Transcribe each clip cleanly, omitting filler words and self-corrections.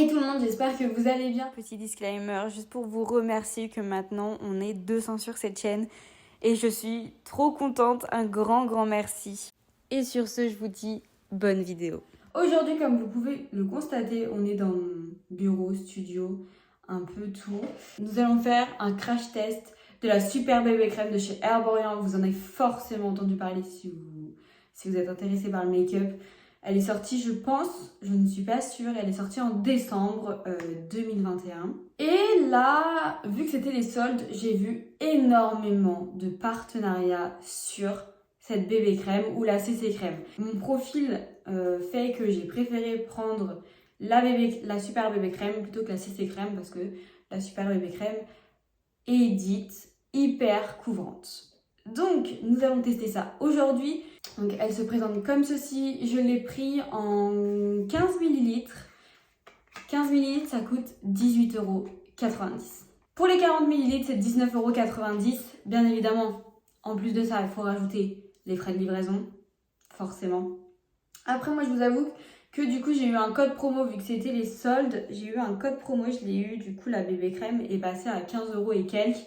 Hey tout le monde, j'espère que vous allez bien. Petit disclaimer, juste pour vous remercier que maintenant on est 200 sur cette chaîne et je suis trop contente, un grand merci. Et sur ce, je vous dis bonne vidéo. Aujourd'hui, comme vous pouvez le constater, on est dans mon bureau, studio, un peu tout. Nous allons faire un crash test de la super bébé crème de chez Herborian. Vous en avez forcément entendu parler si vous êtes intéressé par le make-up. Elle est sortie, je pense, je ne suis pas sûre, elle est sortie en décembre 2021. Et là, vu que c'était les soldes, j'ai vu énormément de partenariats sur cette bébé crème ou la CC crème. Mon profil fait que j'ai préféré prendre la super bébé crème plutôt que la CC crème parce que la super bébé crème est dite hyper couvrante. Donc, nous allons tester ça aujourd'hui. Donc, elle se présente comme ceci. Je l'ai pris en 15 ml. 15 ml, ça coûte 18,90 €. Pour les 40 ml, c'est 19,90 €. Bien évidemment, en plus de ça, il faut rajouter les frais de livraison, forcément. Après, moi, je vous avoue que du coup, j'ai eu un code promo, vu que c'était les soldes. J'ai eu un code promo, je l'ai eu, du coup, la bébé crème est passée à 15 € et quelques.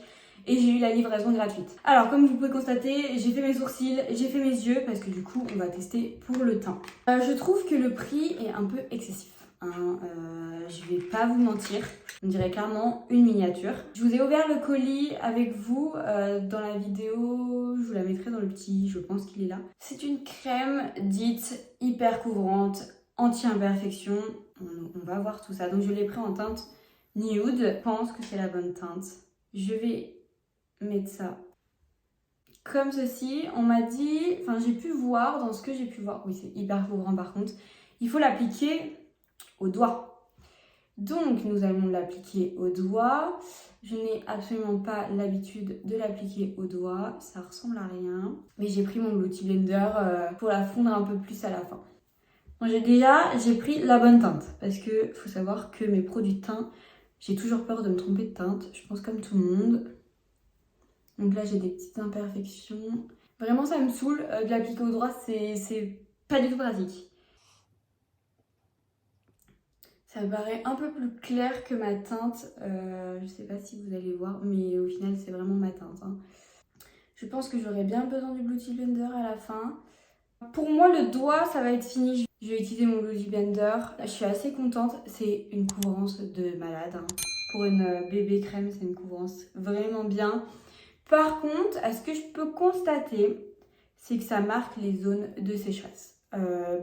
Et j'ai eu la livraison gratuite. Alors, comme vous pouvez constater, j'ai fait mes sourcils, j'ai fait mes yeux, parce que du coup, on va tester pour le teint. Je trouve que le prix est un peu excessif. Je vais pas vous mentir, on dirait clairement une miniature. Je vous ai ouvert le colis avec vous dans la vidéo, je vous la mettrai dans le petit, je pense qu'il est là. C'est une crème dite hyper couvrante, anti-imperfection. On va voir tout ça. Donc je l'ai pris en teinte nude. Je pense que c'est la bonne teinte. Je vais mettre ça comme ceci. On m'a dit, enfin j'ai pu voir dans ce que j'ai pu voir. Oui, c'est hyper couvrant par contre. Il faut l'appliquer au doigt. Donc nous allons l'appliquer au doigt. Je n'ai absolument pas l'habitude de l'appliquer au doigt, ça ressemble à rien. Mais j'ai pris mon Beauty Blender pour la fondre un peu plus à la fin. Bon, j'ai pris la bonne teinte parce que faut savoir que mes produits de teint, j'ai toujours peur de me tromper de teinte. Je pense comme tout le monde. Donc là j'ai des petites imperfections. Vraiment ça me saoule de l'appliquer au doigt, c'est pas du tout pratique. Ça me paraît un peu plus clair que ma teinte. Je sais pas si vous allez voir, mais au final, c'est vraiment ma teinte. Hein. Je pense que j'aurai bien besoin du Beauty Blender à la fin. Pour moi, le doigt, ça va être fini. Je vais utiliser mon Beauty Blender. Je suis assez contente. C'est une couvrance de malade. Hein. Pour une bébé crème, c'est une couvrance vraiment bien. Par contre, ce que je peux constater, c'est que ça marque les zones de sécheresse.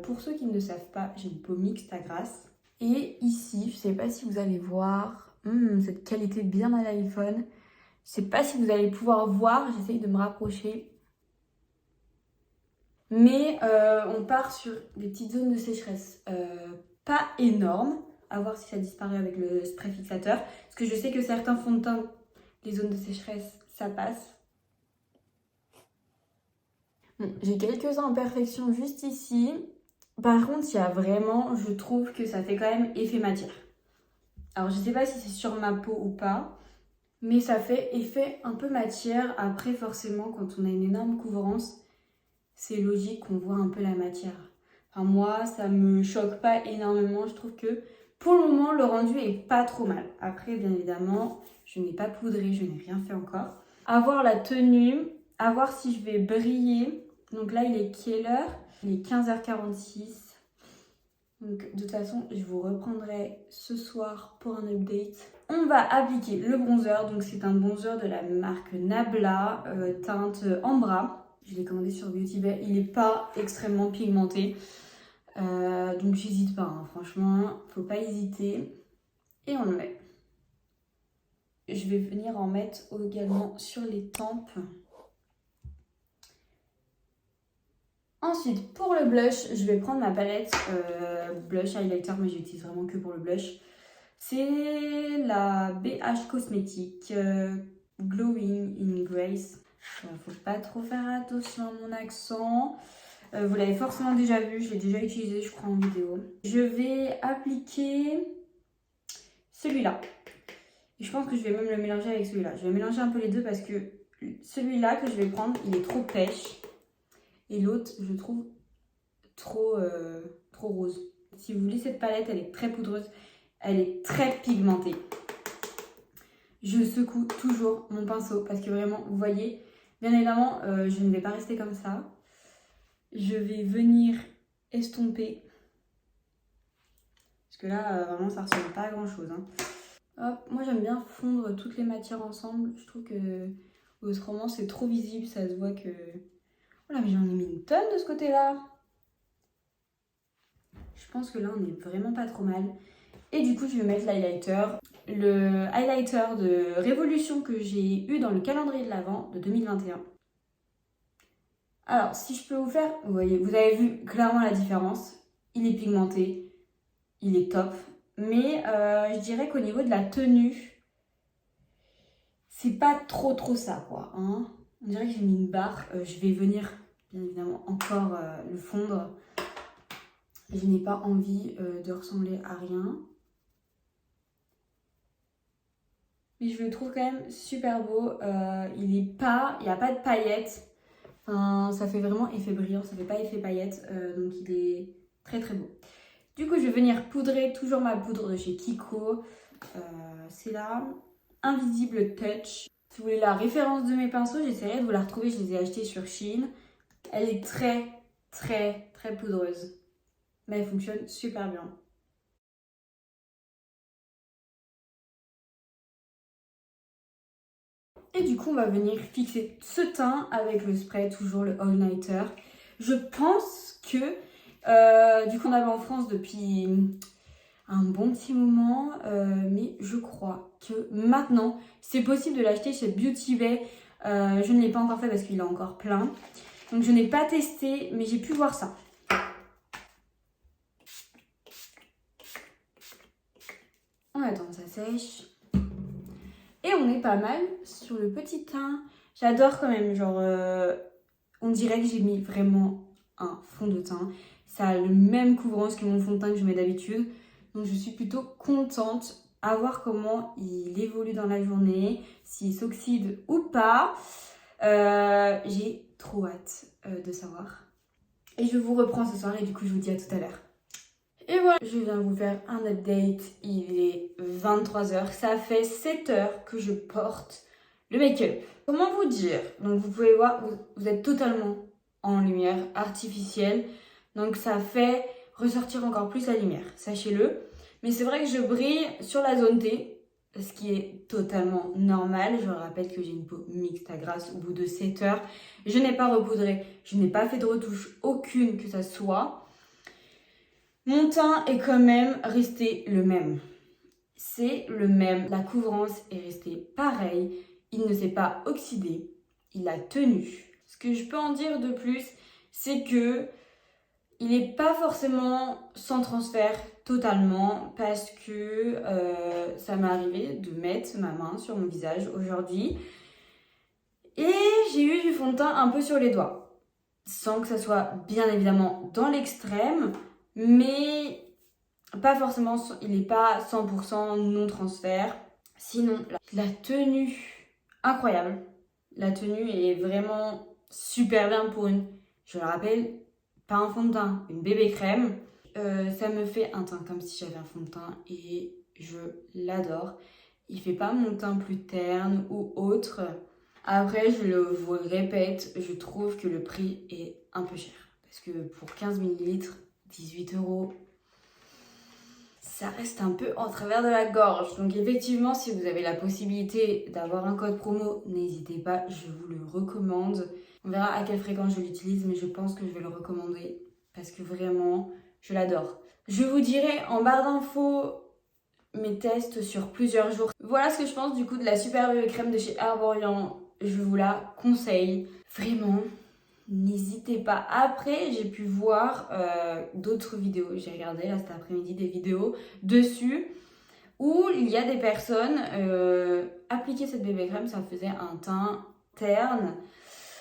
Pour ceux qui ne le savent pas, j'ai une peau mixte à grasse. Et ici, je sais pas si vous allez voir, cette qualité bien à l'iPhone. Je sais pas si vous allez pouvoir voir, j'essaye de me rapprocher. Mais on part sur des petites zones de sécheresse pas énormes. À voir si ça disparaît avec le spray fixateur. Parce que je sais que certains fonds de teint, les zones de sécheresse, ça passe. Bon, j'ai quelques imperfections juste ici. Par contre, il y a vraiment, je trouve que ça fait quand même effet matière. Alors, je sais pas si c'est sur ma peau ou pas, mais ça fait effet un peu matière. Après, forcément, quand on a une énorme couvrance, c'est logique qu'on voit un peu la matière. Enfin, moi, ça me choque pas énormément. Je trouve que, pour le moment, le rendu est pas trop mal. Après, bien évidemment, je n'ai pas poudré, je n'ai rien fait encore. À voir la tenue, à voir si je vais briller. Donc là, il est quelle heure? Il est 15h46. Donc de toute façon, je vous reprendrai ce soir pour un update. On va appliquer le bronzer. Donc c'est un bronzer de la marque Nabla, teinte Ambra. Je l'ai commandé sur Beauty Bay. Il n'est pas extrêmement pigmenté. Donc j'hésite pas, hein. Franchement, faut pas hésiter. Et on le met. Je vais venir en mettre également sur les tempes. Ensuite, pour le blush, je vais prendre ma palette blush highlighter, mais j'utilise vraiment que pour le blush. C'est la BH Cosmétique Glowing in Grace. Faut pas trop faire attention à mon accent. Vous l'avez forcément déjà vu, je l'ai déjà utilisé, je crois, en vidéo. Je vais appliquer celui-là. Et je pense que je vais même le mélanger avec celui-là. Je vais mélanger un peu les deux parce que celui-là que je vais prendre, il est trop pêche. Et l'autre, je trouve trop rose. Si vous voulez cette palette, elle est très poudreuse. Elle est très pigmentée. Je secoue toujours mon pinceau parce que vraiment, vous voyez, bien évidemment, je ne vais pas rester comme ça. Je vais venir estomper. Parce que là, vraiment, ça ne ressemble pas à grand chose. Hein. Hop, moi j'aime bien fondre toutes les matières ensemble. Je trouve que autrement c'est trop visible, ça se voit que... Oh là, mais j'en ai mis une tonne de ce côté-là. Je pense que là on est vraiment pas trop mal. Et du coup je vais mettre l'highlighter. Le highlighter de Révolution que j'ai eu dans le calendrier de l'Avent de 2021. Alors si je peux vous faire... Vous voyez, vous avez vu clairement la différence. Il est pigmenté. Il est top. Mais je dirais qu'au niveau de la tenue, c'est pas trop ça quoi. Hein. On dirait que j'ai mis une barre. Je vais venir bien évidemment encore le fondre. Je n'ai pas envie de ressembler à rien. Mais je le trouve quand même super beau. Il n'y a pas de paillettes. Enfin, ça fait vraiment effet brillant, ça fait pas effet paillettes. Donc il est très beau. Du coup, je vais venir poudrer toujours ma poudre de chez Kiko. C'est là. Invisible Touch. Si vous voulez la référence de mes pinceaux, j'essaierai de vous la retrouver. Je les ai achetés sur Shein. Elle est très poudreuse. Mais elle fonctionne super bien. Et du coup, on va venir fixer ce teint avec le spray, toujours le All Nighter. Je pense que... du coup, on avait en France depuis un bon petit moment, mais je crois que maintenant, c'est possible de l'acheter chez Beauty Bay. Je ne l'ai pas encore fait parce qu'il est encore plein. Donc, je n'ai pas testé, mais j'ai pu voir ça. On attend que ça sèche. Et on est pas mal sur le petit teint. J'adore quand même, genre, on dirait que j'ai mis vraiment un fond de teint. Ça a le même couvrance que mon fond de teint que je mets d'habitude. Donc je suis plutôt contente à voir comment il évolue dans la journée, s'il s'oxyde ou pas. J'ai trop hâte de savoir. Et je vous reprends ce soir et du coup je vous dis à tout à l'heure. Et voilà, je viens vous faire un update. Il est 23h. Ça fait 7 heures que je porte le make-up. Comment vous dire? Donc vous pouvez voir, vous êtes totalement en lumière artificielle. Donc ça fait ressortir encore plus la lumière, sachez-le. Mais c'est vrai que je brille sur la zone T, ce qui est totalement normal. Je vous rappelle que j'ai une peau mixte à grasse au bout de 7 heures. Je n'ai pas repoudré, je n'ai pas fait de retouche aucune que ça soit. Mon teint est quand même resté le même. C'est le même. La couvrance est restée pareille. Il ne s'est pas oxydé. Il a tenu. Ce que je peux en dire de plus, c'est que il n'est pas forcément sans transfert totalement parce que ça m'est arrivé de mettre ma main sur mon visage aujourd'hui et j'ai eu du fond de teint un peu sur les doigts. Sans que ça soit bien évidemment dans l'extrême, mais pas forcément, il n'est pas 100% non transfert. Sinon, la tenue, incroyable. La tenue est vraiment super bien pour une, je le rappelle, pas un fond de teint, une bébé crème. Ça me fait un teint comme si j'avais un fond de teint et je l'adore. Il fait pas mon teint plus terne ou autre. Après, vous le répète, je trouve que le prix est un peu cher. Parce que pour 15 ml, 18 €, ça reste un peu en travers de la gorge. Donc effectivement, si vous avez la possibilité d'avoir un code promo, n'hésitez pas, je vous le recommande. On verra à quelle fréquence je l'utilise, mais je pense que je vais le recommander parce que vraiment, je l'adore. Je vous dirai en barre d'infos mes tests sur plusieurs jours. Voilà ce que je pense du coup de la super bébé crème de chez Herborian. Je vous la conseille. Vraiment, n'hésitez pas. Après, j'ai pu voir d'autres vidéos. J'ai regardé là cet après-midi des vidéos dessus où il y a des personnes appliquer cette bébé crème, ça faisait un teint terne.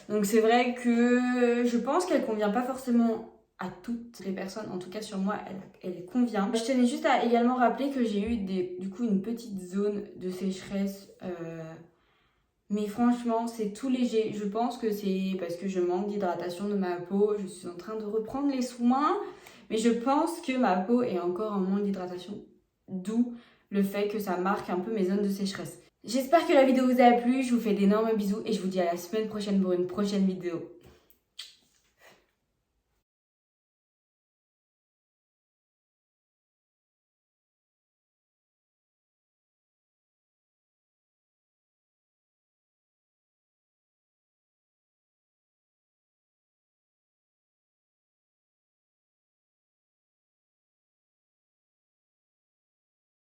Donc c'est vrai que je pense qu'elle convient pas forcément à toutes les personnes, en tout cas sur moi elle convient. Je tenais juste à également rappeler que j'ai eu du coup une petite zone de sécheresse, mais franchement c'est tout léger. Je pense que c'est parce que je manque d'hydratation de ma peau, je suis en train de reprendre les soins, mais je pense que ma peau est encore en manque d'hydratation d'où le fait que ça marque un peu mes zones de sécheresse. J'espère que la vidéo vous a plu, je vous fais d'énormes bisous et je vous dis à la semaine prochaine pour une prochaine vidéo.